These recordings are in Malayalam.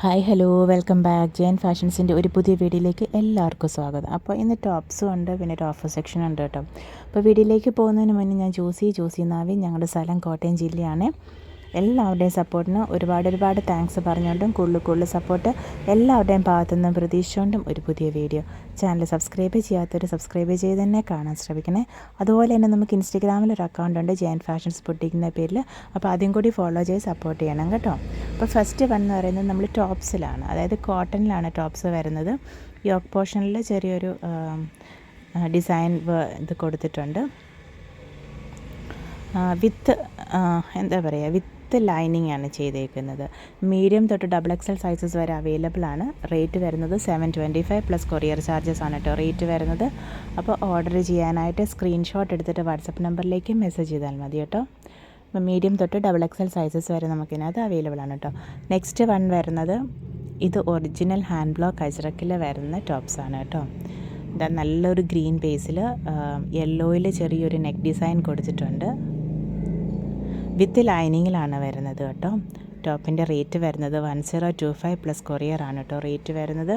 Hi hello welcome back Jayan ഫാഷൻസിൻ്റെ ഒരു പുതിയ വീഡിയോയിലേക്ക് എല്ലാവർക്കും സ്വാഗതം. അപ്പോൾ ഇന്ന് ടോപ്സും ഉണ്ട്, പിന്നെ ഒരു ഓഫർ സെക്ഷൻ ഉണ്ട് കേട്ടോ. അപ്പോൾ വീഡിയോയിലേക്ക് പോകുന്നതിന് മുന്നേ ഞാൻ ജോസി നാവി, ഞങ്ങളുടെ സ്ഥലം കോട്ടയം ജില്ലയാണ്. എല്ലാവരുടെയും സപ്പോർട്ടിന് ഒരുപാട് താങ്ക്സ് പറഞ്ഞുകൊണ്ടും കൂടുതൽ സപ്പോർട്ട് എല്ലാവരുടെയും ഭാഗത്തുനിന്നും പ്രതീക്ഷിച്ചുകൊണ്ടും ഒരു പുതിയ വീഡിയോ. ചാനൽ സബ്സ്ക്രൈബ് ചെയ്യാത്തവർ സബ്സ്ക്രൈബ് ചെയ്ത് തന്നെ കാണാൻ ശ്രമിക്കണേ. അതുപോലെ തന്നെ നമുക്ക് ഇൻസ്റ്റഗ്രാമിൽ ഒരു അക്കൗണ്ട് ഉണ്ട്, ജയൻ ഫാഷൻസ് ബുട്ടീക്ക് എന്ന പേരിൽ. അപ്പോൾ അതും കൂടി ഫോളോ ചെയ്ത് സപ്പോർട്ട് ചെയ്യണം കേട്ടോ. അപ്പോൾ ഫസ്റ്റ് വൺ എന്ന് പറയുന്നത് നമ്മൾ ടോപ്സിലാണ്, അതായത് കോട്ടണിലാണ് ടോപ്സ് വരുന്നത്. യോക്ക് പോർഷനിൽ ചെറിയൊരു ഡിസൈൻ ഇത് കൊടുത്തിട്ടുണ്ട്. വിത്ത് എന്താ പറയുക, വിത്ത് ലൈനിങ് ആണ് ചെയ്തേക്കുന്നത്. മീഡിയം തൊട്ട് XXL സൈസസ് വരെ അവൈലബിൾ ആണ്. റേറ്റ് വരുന്നത് 725 പ്ലസ് കൊറിയർ ചാർജസ് ആണ് കേട്ടോ റേറ്റ് വരുന്നത്. അപ്പോൾ ഓർഡർ ചെയ്യാനായിട്ട് സ്ക്രീൻഷോട്ട് എടുത്തിട്ട് വാട്സപ്പ് നമ്പറിലേക്ക് മെസ്സേജ് ചെയ്താൽ മതി കേട്ടോ. അപ്പോൾ മീഡിയം തൊട്ട് XXL സൈസസ് വരെ നമുക്കിതിനകത്ത് അവൈലബിൾ ആണ് കേട്ടോ. നെക്സ്റ്റ് വൺ വരുന്നത് ഇത് ഒറിജിനൽ ഹാൻഡ് ബ്ലോക്ക് അജ്രക്കിൽ വരുന്ന ടോപ്സാണ് കേട്ടോ. ഇതാ നല്ലൊരു ഗ്രീൻ ബേസിൽ യെല്ലോയിൽ ചെറിയൊരു നെക്ക് ഡിസൈൻ കൊടുത്തിട്ടുണ്ട്. വിത്ത് ലൈനിങ്ങിലാണ് വരുന്നത് കേട്ടോ. ടോപ്പിൻ്റെ റേറ്റ് വരുന്നത് 1025 പ്ലസ് കൊറിയർ ആണ് കേട്ടോ റേറ്റ് വരുന്നത്.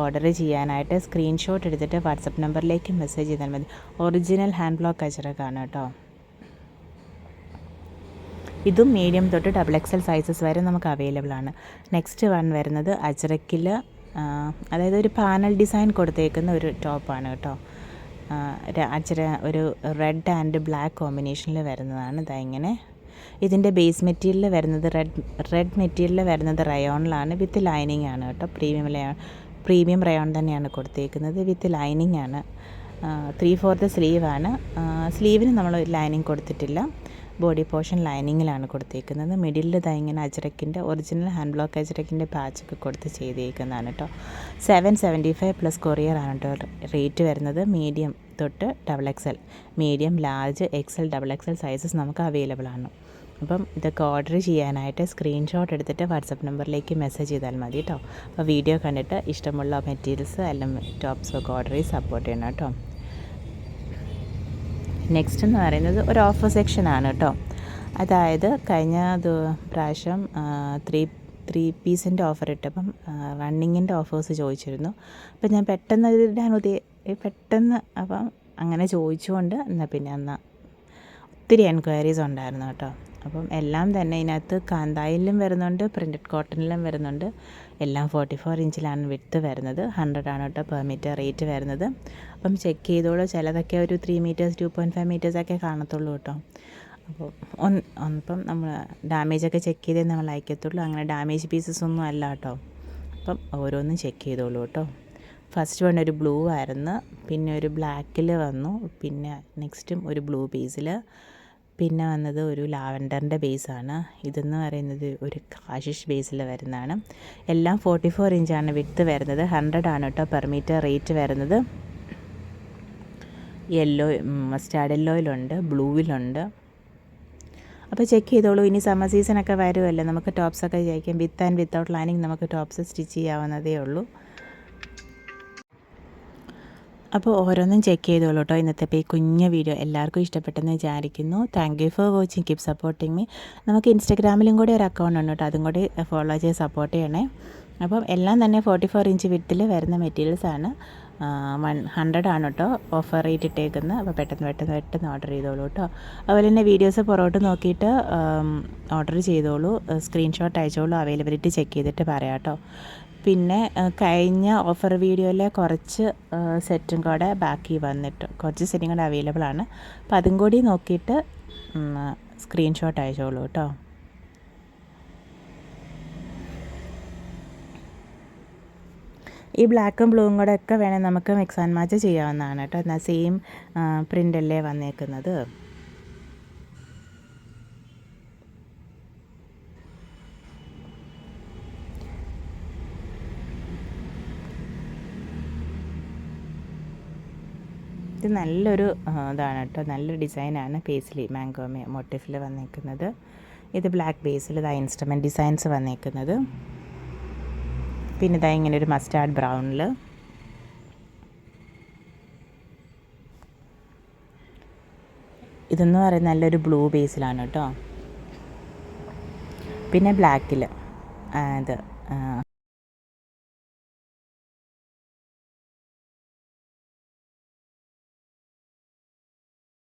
ഓർഡർ ചെയ്യാനായിട്ട് സ്ക്രീൻഷോട്ട് എടുത്തിട്ട് വാട്സപ്പ് നമ്പറിലേക്ക് മെസ്സേജ് ചെയ്താൽ മതി. ഒറിജിനൽ ഹാൻഡ് ബ്ലോക്ക് അജ്രക്കാണ് കേട്ടോ. ഇതും മീഡിയം തൊട്ട് XXL സൈസസ് വരെ നമുക്ക് അവൈലബിൾ ആണ്. നെക്സ്റ്റ് വൺ വരുന്നത് അജ്രക്കിൽ, അതായത് ഒരു പാനൽ ഡിസൈൻ കൊടുത്തേക്കുന്ന ഒരു ടോപ്പാണ് കേട്ടോ. ഒരു റെഡ് ആൻഡ് ബ്ലാക്ക് കോമ്പിനേഷനിൽ വരുന്നതാണ്. ഇതാ ഇങ്ങനെ. ഇതിൻ്റെ ബേസ് മെറ്റീരിയൽ വരുന്നത് റെഡ് മെറ്റീരിയൽ വരുന്നത് റയോണിലാണ്, വിത്ത് ലൈനിങ് ആണ് കേട്ടോ. പ്രീമിയം റയോൺ തന്നെയാണ് കൊടുത്തേക്കുന്നത്, വിത്ത് ലൈനിങ് ആണ്. 3/4 സ്ലീവാണ്. സ്ലീവിന് നമ്മൾ ലൈനിങ് കൊടുത്തിട്ടില്ല, ബോഡി പോർഷൻ ലൈനിങ്ങിലാണ് കൊടുത്തേക്കുന്നത്. മിഡിലിൽ ഇതാ ഇങ്ങനെ അജ്രക്കിൻ്റെ ഒറിജിനൽ ഹാൻഡ് ബ്ലോക്ക് അജ്രക്കിൻ്റെ പാച്ചൊക്കെ കൊടുത്ത് ചെയ്തേക്കുന്നതാണ് കേട്ടോ. 775 പ്ലസ് കൊറിയർ ആണ് കേട്ടോ റേറ്റ് വരുന്നത്. മീഡിയം തൊട്ട് XXL, medium, large, XL, XXL sizes നമുക്ക് അവൈലബിൾ ആണ്. അപ്പം ഇതൊക്കെ ഓർഡർ ചെയ്യാനായിട്ട് സ്ക്രീൻഷോട്ട് എടുത്തിട്ട് വാട്സപ്പ് നമ്പറിലേക്ക് മെസ്സേജ് ചെയ്താൽ മതി കേട്ടോ. അപ്പോൾ വീഡിയോ കണ്ടിട്ട് ഇഷ്ടമുള്ള മെറ്റീരിയൽസ് അല്ലെങ്കിൽ ടോപ്സൊക്കെ ഓർഡർ ചെയ്ത് സപ്പോർട്ട് ചെയ്യണം കേട്ടോ. നെക്സ്റ്റ് എന്ന് പറയുന്നത് ഒരു ഓഫർ സെക്ഷനാണ് കേട്ടോ. അതായത് കഴിഞ്ഞ പ്രാവശ്യം ത്രീ പീസിൻ്റെ ഓഫർ ഇട്ടപ്പം റണ്ണിങ്ങിൻ്റെ ഓഫേഴ്സ് ചോദിച്ചിരുന്നു. അപ്പം ഞാൻ പെട്ടെന്ന് അപ്പം അങ്ങനെ ചോദിച്ചുകൊണ്ട് എന്നാൽ ഒത്തിരി എൻക്വയറീസ് ഉണ്ടായിരുന്നു കേട്ടോ. അപ്പം എല്ലാം തന്നെ ഇതിനകത്ത് കാന്തായിലും വരുന്നുണ്ട്, പ്രിൻറ്റഡ് കോട്ടണിലും വരുന്നുണ്ട്. എല്ലാം 44 ഇഞ്ചിലാണ് വിഡ്ത്ത് വരുന്നത്. 100 ആണ് കേട്ടോ പെർ മീറ്റർ റേറ്റ് വരുന്നത്. അപ്പം ചെക്ക് ചെയ്തോളൂ. ചിലതൊക്കെ ഒരു 3 മീറ്റേഴ്സ് 2.5 മീറ്റേഴ്സൊക്കെ കാണത്തുള്ളൂ കേട്ടോ. അപ്പോൾ അപ്പം നമ്മൾ ഡാമേജൊക്കെ ചെക്ക് ചെയ്തേ നമ്മൾ അയക്കത്തുള്ളൂ. അങ്ങനെ ഡാമേജ് പീസസ് ഒന്നും അല്ല കേട്ടോ. അപ്പം ഓരോന്നും ചെക്ക് ചെയ്തോളൂ കേട്ടോ. ഫസ്റ്റ് വൺ ഒരു ബ്ലൂ ആയിരുന്നു, പിന്നെ ഒരു ബ്ലാക്കിൽ വന്നു, പിന്നെ നെക്സ്റ്റും ഒരു ബ്ലൂ ബേസിൽ, പിന്നെ വന്നത് ഒരു ലാവൻഡറിൻ്റെ ബേസാണ്. ഇതെന്ന് പറയുന്നത് ഒരു കാഷിഷ് ബേസിൽ വരുന്നതാണ്. എല്ലാം 44 ഇഞ്ചാണ് വിഡ്ത്ത് വരുന്നത്. 100 ആണ് കേട്ടോ പെർ മീറ്റർ റേറ്റ് വരുന്നത്. യെല്ലോ, മസ്റ്റാർഡ് യെല്ലോയിലുണ്ട്, ബ്ലൂവിലുണ്ട്. അപ്പോൾ ചെക്ക് ചെയ്തോളൂ. ഇനി സമ്മർ സീസണൊക്കെ വരുമല്ലോ, നമുക്ക് ടോപ്സൊക്കെ ചെയ്യാം. വിത്ത് ആൻഡ് വിത്തൗട്ട് ലൈനിങ് നമുക്ക് ടോപ്സ് സ്റ്റിച്ച് ചെയ്യാവുന്നതേ ഉള്ളൂ. അപ്പോൾ ഓരോന്നും ചെക്ക് ചെയ്തോളൂ കേട്ടോ. ഇന്നത്തെ ഈ കുഞ്ഞ വീഡിയോ എല്ലാവർക്കും ഇഷ്ടപ്പെട്ടെന്ന് വിചാരിക്കുന്നു. Thank you for watching, keep supporting me. നമുക്ക് ഇൻസ്റ്റഗ്രാമിലും കൂടി ഒരു അക്കൗണ്ട് ഉണ്ട് കേട്ടോ, അതും കൂടി ഫോളോ ചെയ്ത് സപ്പോർട്ട് ചെയ്യണേ. അപ്പം എല്ലാം തന്നെ 44 ഇഞ്ച് വിഡ്ത്തിൽ വരുന്ന മെറ്റീരിയൽസാണ്. 100 ആണ് കേട്ടോ ഓഫർ റേറ്റ് ഇട്ടേക്കുന്നത്. അപ്പോൾ പെട്ടെന്ന് ഓർഡർ ചെയ്തോളൂ കേട്ടോ. അതുപോലെ തന്നെ വീഡിയോസ് പുറകോട്ട് നോക്കിയിട്ട് ഓർഡർ ചെയ്തോളൂ, സ്ക്രീൻഷോട്ട് അയച്ചോളൂ, അവൈലബിലിറ്റി ചെക്ക് ചെയ്തിട്ട് പറയാം കേട്ടോ. പിന്നെ കഴിഞ്ഞ ഓഫർ വീഡിയോയിലെ കുറച്ച് സെറ്റും കൂടെ ബാക്കി വന്നിട്ട് കുറച്ച് സെറ്റും കൂടെ അവൈലബിൾ ആണ്. അപ്പോൾ അതും കൂടി നോക്കിയിട്ട് സ്ക്രീൻഷോട്ട് അയച്ചോളൂ കേട്ടോ. ഈ ബ്ലാക്കും ബ്ലൂവും കൂടെ ഒക്കെ വേണേൽ നമുക്ക് മിക്സ് ആൻഡ് മാച്ച് ചെയ്യാവുന്നതാണ് കേട്ടോ. എന്നാൽ സെയിം പ്രിൻ്റല്ലേ വന്നേക്കുന്നത്. ഇത് നല്ലൊരു ഇതാണ് കേട്ടോ, നല്ലൊരു ഡിസൈനാണ്. പേസ്ലി മാംഗോ മോട്ടീഫിൽ വന്നേക്കുന്നത്. ഇത് ബ്ലാക്ക് ബേസിൽ ഇതാ ഇൻസ്ട്രുമെൻറ്റ് ഡിസൈൻസ് വന്നേക്കുന്നത്. പിന്നെ ഇതാ ഇങ്ങനെ ഒരു മസ്റ്റാർഡ് ബ്രൗണിൽ, ഇതെന്ന് പറയുന്നത് നല്ലൊരു ബ്ലൂ ബേസിലാണ് കേട്ടോ. പിന്നെ ബ്ലാക്കിൽ ഇത്